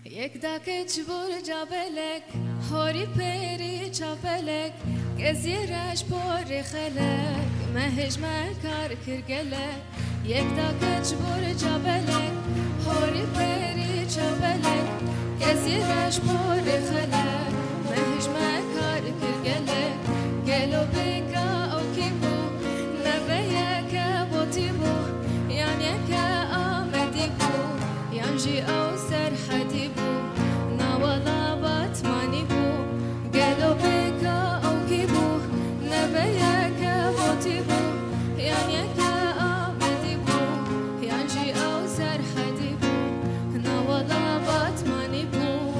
یک داکت بور جابلک هوری پیری چاپلک گزیرش پر خلک مهج مکار کرگلک یک داکت بور جابلک هوری پیری چاپلک گزیرش پر خلک مهج مکار کرگلک گلو بکا او کی بو نبیه که بوتی بو یعنی که آمدی بو یعنی او سر حدی بو نوالا باتمانی بو گلو بکا او کی بو نبیه که بوتی بو یعنی که آمدی بو یعنی او سر حدی بو نوالا باتمانی بو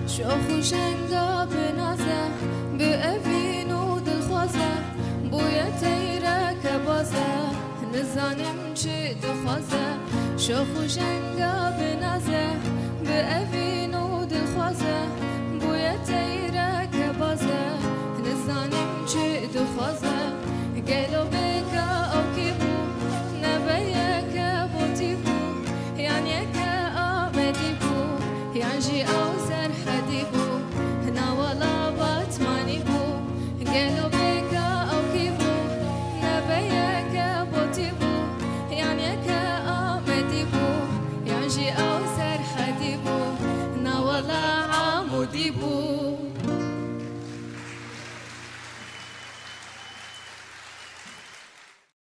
شوخ شنگا بنازه به اوین و دلخوازه بوی تیره که بازه نزانم چی دخوازه شوخ شنگا بنازه به اوین و دلخوازه بوی تیره که بازه نزانم چی دخوازه گلو بکا او کی بو نبیه که بوتی بو یعنی که آمدی بو یعنی او سر حدی بو نوالا باتمانی بو گلو